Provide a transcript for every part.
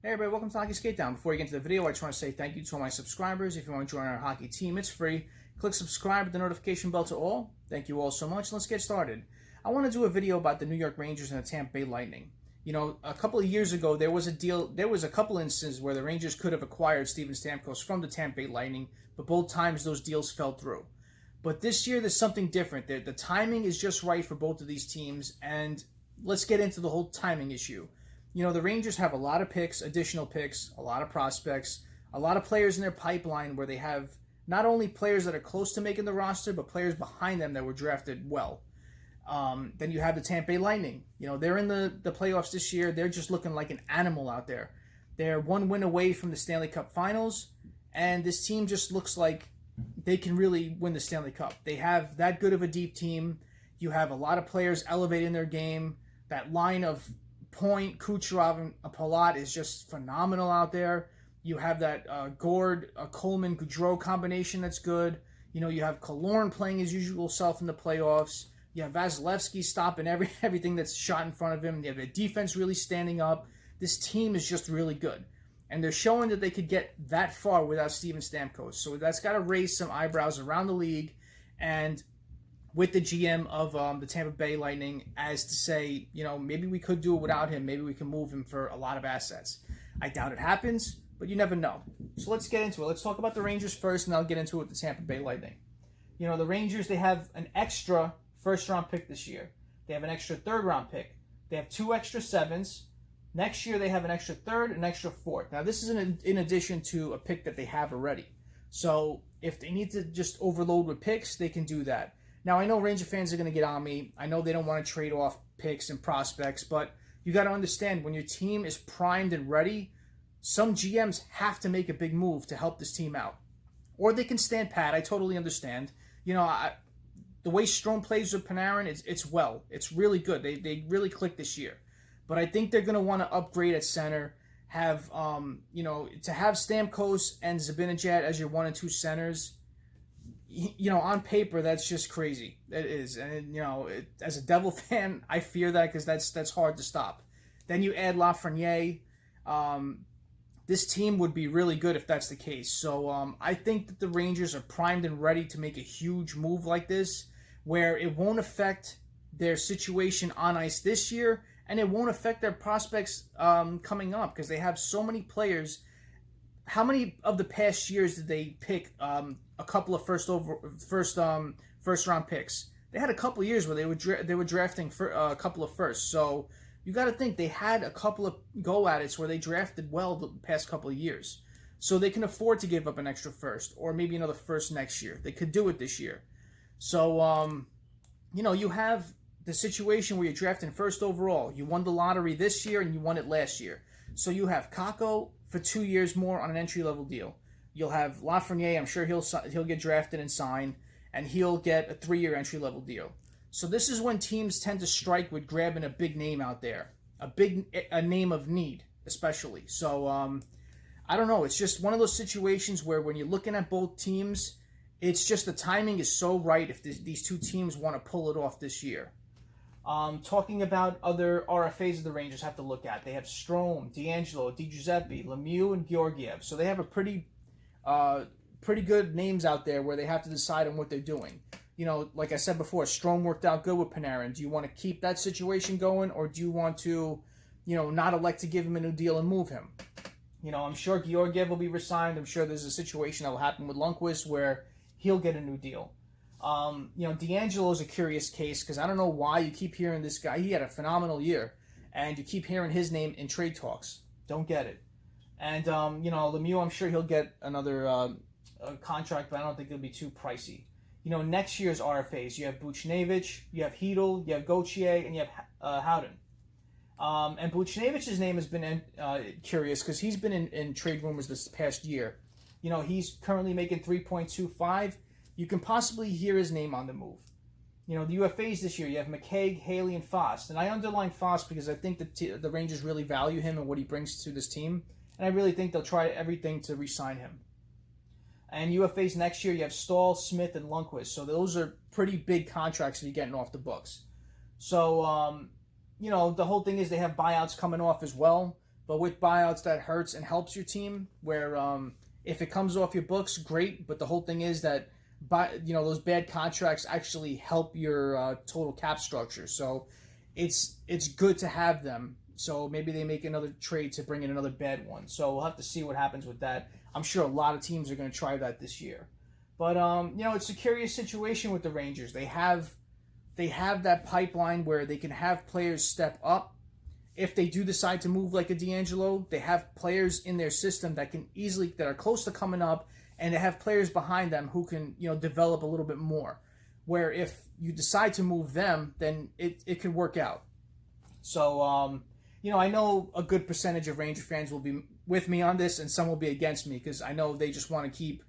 Hey everybody, welcome to Hockey SKATEDOWN. Before we get into the video, I just want to say thank you to all my subscribers. If you want to join our hockey team, it's free. Click subscribe with the notification bell to all. Thank you all so much. Let's get started. I want to do a video about the New York Rangers and the Tampa Bay Lightning. You know, a couple of years ago, there was a couple instances where the Rangers could have acquired Steven Stamkos from the Tampa Bay Lightning, but both times those deals fell through. But this year, there's something different. The timing is just right for both of these teams, and let's get into the whole timing issue. You know, the Rangers have a lot of picks, additional picks, a lot of prospects, a lot of players in their pipeline where they have not only players that are close to making the roster, but players behind them that were drafted well. Then you have the Tampa Bay Lightning. You know, they're in the playoffs this year. They're just looking like an animal out there. They're one win away from the Stanley Cup Finals, and this team just looks like they can really win the Stanley Cup. They have that good of a deep team. You have a lot of players elevating their game. That line of Point, Kucherov, and palat is just phenomenal out there. You have that gourde, Coleman, Goudreau combination that's good. You know, you have Killorn playing his usual self in the playoffs. You have Vasilevsky stopping everything that's shot in front of him. You have the defense really standing up. This team is just really good. And they're showing that they could get that far without Steven Stamkos. So that's got to raise some eyebrows around the league and with the GM of the Tampa Bay Lightning as to say, you know, maybe we could do it without him. Maybe we can move him for a lot of assets. I doubt it happens, but you never know. So let's get into it. Let's talk about the Rangers first, and I'll get into it with the Tampa Bay Lightning. You know, the Rangers, they have an extra first-round pick this year. They have an extra third-round pick. They have 2 extra 7s. Next year, they have an extra third and an extra fourth. Now, this is in addition to a pick that they have already. So if they need to just overload with picks, they can do that. Now, I know Ranger fans are going to get on me. I know they don't want to trade off picks and prospects, but you got to understand when your team is primed and ready, some GMs have to make a big move to help this team out. Or they can stand pat. I totally understand. You know, the way Strome plays with Panarin, it's really good. They really clicked this year. But I think they're going to want to upgrade at center, have, you know, to have Stamkos and Zibenajad as your 1 and 2 centers. You know, on paper, that's just crazy. It is. And, you know, as a Devil fan, I fear that because that's hard to stop. Then you add Lafreniere. This team would be really good if that's the case. So I think that the Rangers are primed and ready to make a huge move like this where it won't affect their situation on ice this year and it won't affect their prospects coming up because they have so many players. How many of the past years did they pick a couple of first round picks? They had a couple of years where they were drafting a couple of firsts. So you got to think they had a couple of go at it where they drafted well the past couple of years. So they can afford to give up an extra first or maybe another first next year. They could do it this year. So you know, you have the situation where you're drafting first overall. You won the lottery this year and you won it last year. So you have Kakko for 2 years more on an entry-level deal. You'll have Lafreniere, I'm sure he'll get drafted and sign, and he'll get a 3-year entry-level deal. So this is when teams tend to strike with grabbing a big name out there, a name of need, especially. So I don't know. It's just one of those situations where when you're looking at both teams, it's just the timing is so right if these two teams want to pull it off this year. Talking about other RFAs of the Rangers have to look at. They have Strome, D'Angelo, DiGiuseppe, Lemieux, and Georgiev. So they have a pretty good names out there where they have to decide on what they're doing. You know, like I said before, Strome worked out good with Panarin. Do you want to keep that situation going, or do you want to, you know, not elect to give him a new deal and move him? You know, I'm sure Georgiev will be resigned. I'm sure there's a situation that will happen with Lundqvist where he'll get a new deal. You know, D'Angelo is a curious case because I don't know why you keep hearing this guy. He had a phenomenal year, and you keep hearing his name in trade talks. Don't get it. And, you know, Lemieux, I'm sure he'll get another contract, but I don't think it'll be too pricey. You know, next year's RFAs, you have buchnevich, you have Hedl, you have Gauthier, and you have Howden. And Buchnevich's name has been curious because he's been in trade rumors this past year. You know, he's currently making $3.25. You can possibly hear his name on the move. You know, the UFAs this year, you have McKaig, Haley, and Fost. And I underline Fost because I think that the Rangers really value him and what he brings to this team. And I really think they'll try everything to re-sign him. And UFAs next year, you have Stahl, Smith, and Lundqvist. So those are pretty big contracts that you're getting off the books. So, you know, the whole thing is they have buyouts coming off as well. But with buyouts, that hurts and helps your team. Where if it comes off your books, great. But the whole thing is that those bad contracts actually help your total cap structure. So it's good to have them. So maybe they make another trade to bring in another bad one. So we'll have to see what happens with that. I'm sure a lot of teams are going to try that this year. But it's a curious situation with the Rangers. They have that pipeline where they can have players step up. If they do decide to move like a D'Angelo, they have players in their system that are close to coming up, and they have players behind them who can develop a little bit more. Where if you decide to move them, then it could work out. So I know a good percentage of Ranger fans will be with me on this, and some will be against me because I know they just want to keep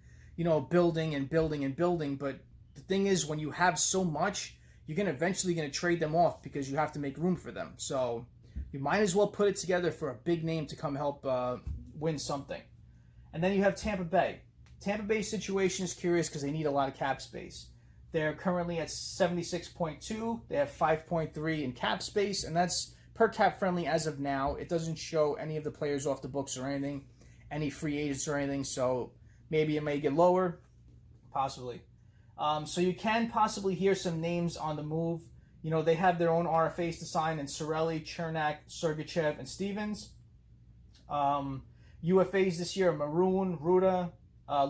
building and building and building. But the thing is, when you have so much, you're eventually going to trade them off because you have to make room for them. So you might as well put it together for a big name to come help win something. And then you have Tampa Bay. Tampa Bay's situation is curious because they need a lot of cap space. They're currently at 76.2. They have 5.3 in cap space, and that's per cap friendly as of now. It doesn't show any of the players off the books or anything, any free agents or anything, so maybe it may get lower, possibly. So you can possibly hear some names on the move. They have their own RFAs to sign in Cirelli, Chernak, Sergachev, and Stevens. UFAs this year are Maroon, Ruda,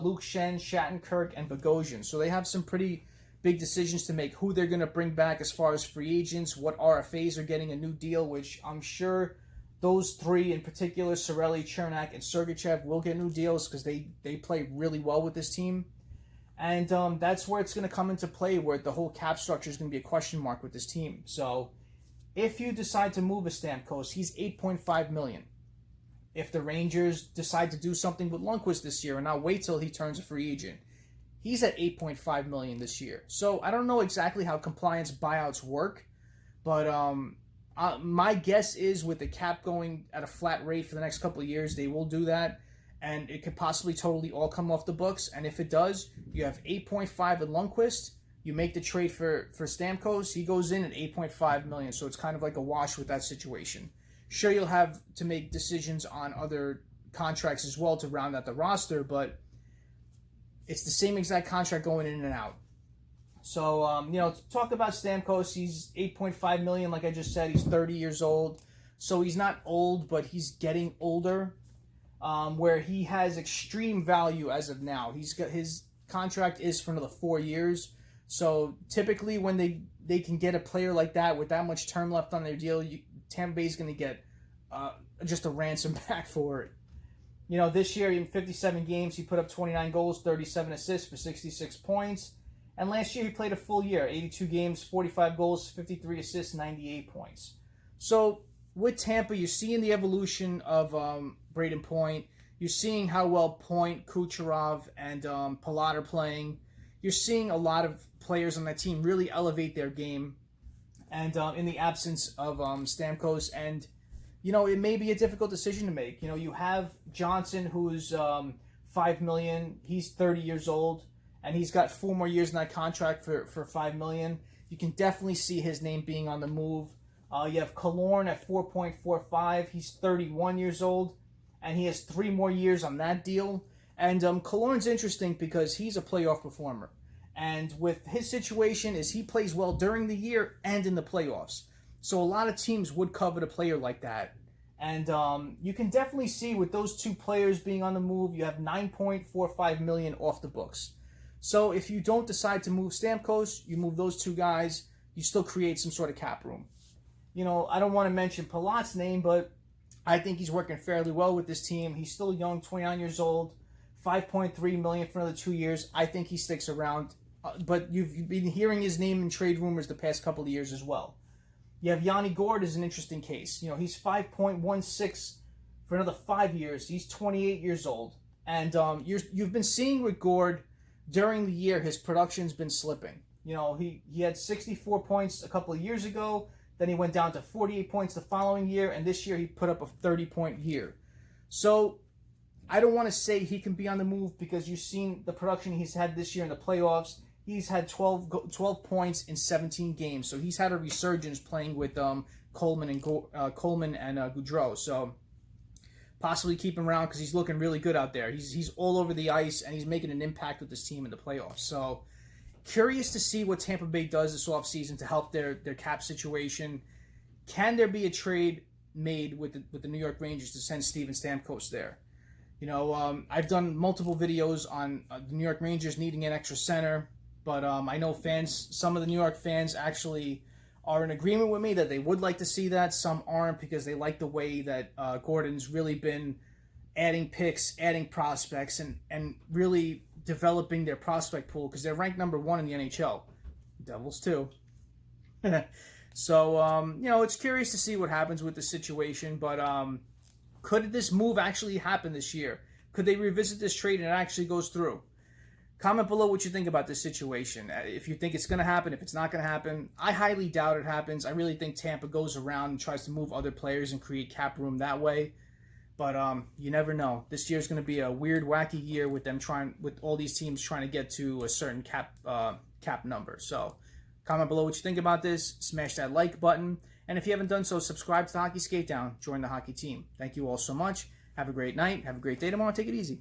Luke Shen, Shattenkirk, and Bogosian. So they have some pretty big decisions to make who they're going to bring back as far as free agents, what RFAs are getting a new deal, which I'm sure those three in particular, Cirelli, Chernak, and Sergachev, will get new deals because they play really well with this team. And that's where it's going to come into play, where the whole cap structure is going to be a question mark with this team. So if you decide to move a Stamkos, he's $8.5 million. If the Rangers decide to do something with Lundqvist this year and not wait till he turns a free agent, he's at $8.5 million this year. So I don't know exactly how compliance buyouts work, but my guess is with the cap going at a flat rate for the next couple of years, they will do that. And it could possibly totally all come off the books. And if it does, you have 8.5 at Lundqvist. You make the trade for Stamkos. He goes in at 8.5 million. So it's kind of like a wash with that situation. Sure, you'll have to make decisions on other contracts as well to round out the roster, but it's the same exact contract going in and out. So, talk about Stamkos. He's 8.5 million. Like I just said, he's 30 years old. So he's not old, but he's getting older. Where he has extreme value as of now. His contract is for another 4 years. So typically when they can get a player like that with that much term left on their deal, Tampa Bay's going to get just a ransom back for it. This year in 57 games, he put up 29 goals, 37 assists for 66 points. And last year he played a full year, 82 games, 45 goals, 53 assists, 98 points. So with Tampa, you're seeing the evolution of Braden Point. You're seeing how well Point, Kucherov, and Palat are playing. You're seeing a lot of players on that team really elevate their game. And in the absence of Stamkos, and it may be a difficult decision to make. You have Johnson, who's $5 million. He's 30 years old, and he's got 4 more years in that contract for $5 million. You can definitely see his name being on the move. You have Killorn at 4.45. He's 31 years old, and he has 3 more years on that deal. And Killorn's interesting because he's a playoff performer. And with his situation is he plays well during the year and in the playoffs. So a lot of teams would covet a player like that. And you can definitely see with those 2 players being on the move, you have $9.45 million off the books. So if you don't decide to move Stamkos, you move those 2 guys, you still create some sort of cap room. I don't want to mention Palat's name, but I think he's working fairly well with this team. He's still young, 29 years old, $5.3 million for another 2 years. I think he sticks around, but you've been hearing his name in trade rumors the past couple of years as well. You have Yanni Gourde is an interesting case. He's 5.16 for another 5 years. He's 28 years old, and you've been seeing with Gourde during the year his production's been slipping. He had 64 points a couple of years ago. Then he went down to 48 points the following year, and this year he put up a 30-point year. So I don't want to say he can be on the move because you've seen the production he's had this year in the playoffs. He's had 12 points in 17 games, so he's had a resurgence playing with Coleman and Goudreau. So possibly keep him around because he's looking really good out there. He's all over the ice, and he's making an impact with this team in the playoffs. So curious to see what Tampa Bay does this offseason to help their cap situation. Can there be a trade made with the New York Rangers to send Steven Stamkos there? You know, I've done multiple videos on the New York Rangers needing an extra center, but I know some of the New York fans actually are in agreement with me that they would like to see that. Some aren't because they like the way that Gordon's really been adding picks, adding prospects, and really developing their prospect pool because they're ranked number 1 in the NHL. Devils too. So, you know, it's curious to see what happens with the situation, but could this move actually happen this year? Could they revisit this trade and it actually goes through? Comment below what you think about this situation. If you think it's going to happen, if it's not going to happen. I highly doubt it happens. I really think Tampa goes around and tries to move other players and create cap room that way. But you never know. This year's going to be a weird, wacky year with all these teams trying to get to a certain cap number. So comment below what you think about this. Smash that like button. And if you haven't done so, subscribe to the Hockey Skate Down. Join the hockey team. Thank you all so much. Have a great night. Have a great day tomorrow. Take it easy.